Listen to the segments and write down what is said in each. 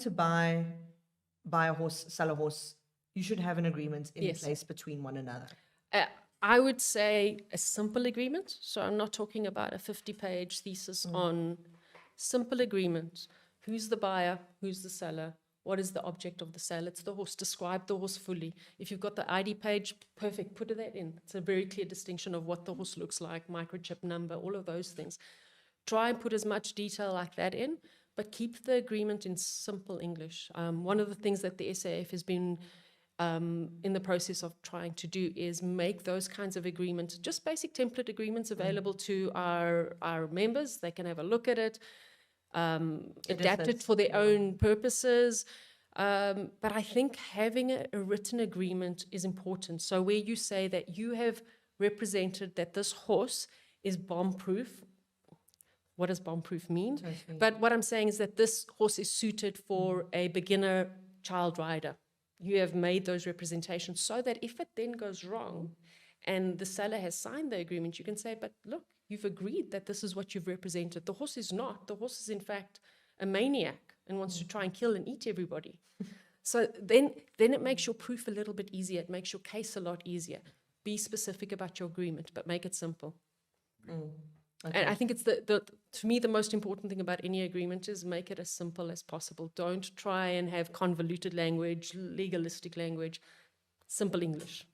to buy a horse, sell a horse, you should have an agreement in Yes. place between one another. I would say a simple agreement. So I'm not talking about a 50-page thesis on simple agreement. Who's the buyer? Who's the seller? What is the object of the sale? It's the horse. Describe the horse fully. If you've got the ID page, perfect, put that in. It's a very clear distinction of what the horse looks like, microchip number, all of those things. Try and put as much detail like that in, but keep the agreement in simple English. One of the things that the SAEF has been in the process of trying to do is make those kinds of agreements, just basic template agreements, available to our members. They can have a look at it, adapt it for their own purposes. But I think having a written agreement is important. So where you say that you have represented that this horse is bomb-proof. What does bomb-proof mean? Totally. But what I'm saying is that this horse is suited for a beginner child rider. You have made those representations so that if it then goes wrong and the seller has signed the agreement, you can say, but look, you've agreed that this is what you've represented. The horse is not. The horse is in fact a maniac and wants to try and kill and eat everybody. So then it makes your proof a little bit easier. It makes your case a lot easier. Be specific about your agreement, but make it simple. Okay. And I think it's to me, the most important thing about any agreement is make it as simple as possible. Don't try and have convoluted language, legalistic language, simple English,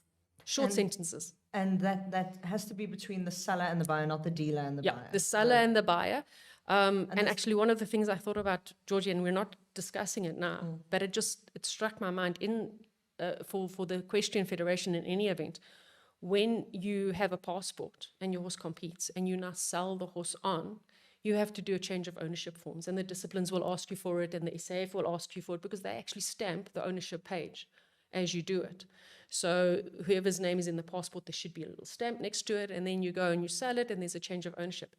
short sentences. And that has to be between the seller and the buyer, not the dealer and the buyer. Yeah, the seller and the buyer. And actually, one of the things I thought about, Georgie, and we're not discussing it now, but it struck my mind for the Equestrian Federation in any event. When you have a passport and your horse competes and you now sell the horse on, you have to do a change of ownership forms, and the disciplines will ask you for it and the SAEF will ask you for it because they actually stamp the ownership page as you do it. So whoever's name is in the passport, there should be a little stamp next to it, and then you go and you sell it and there's a change of ownership.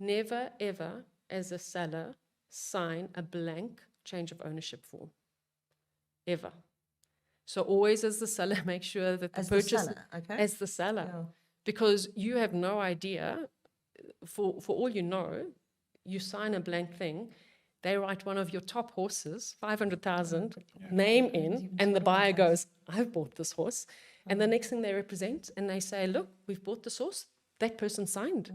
Never, ever, as a seller, sign a blank change of ownership form. Ever. So always as the seller, make sure that the purchase as the seller, because you have no idea, for all you know, you sign a blank thing, they write one of your top horses, 500,000, name in, and the buyer goes, I've bought this horse. And the next thing they represent, and they say, look, we've bought this horse, that person signed.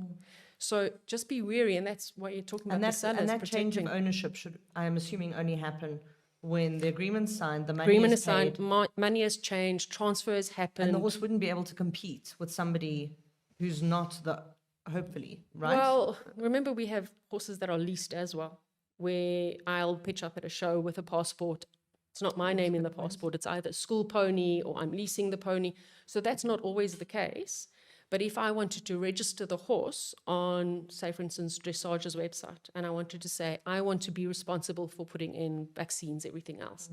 So just be wary, and that's what you're talking about, the sellers. And that change of ownership should, I'm assuming, only happen when the agreement's signed, the money agreement is paid, signed, money has changed, transfers happen. and the horse wouldn't be able to compete with somebody who's not hopefully, right? Well, remember we have horses that are leased as well, where I'll pitch up at a show with a passport. It's not my name in the passport. It's either a school pony or I'm leasing the pony. So that's not always the case. But if I wanted to register the horse on, say, for instance, Dressage's website, and I wanted to say, I want to be responsible for putting in vaccines, everything else.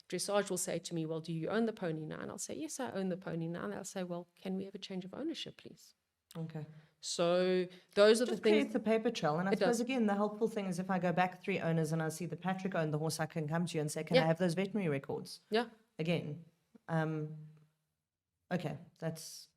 Dressage will say to me, well, do you own the pony now? And I'll say, yes, I own the pony now. And they'll say, well, can we have a change of ownership, please? Okay. So those are the things. Creates a paper trail. And I suppose, again, the helpful thing is if I go back 3 owners and I see that Patrick owned the horse, I can come to you and say, can I have those veterinary records? Yeah. Again. Okay, that's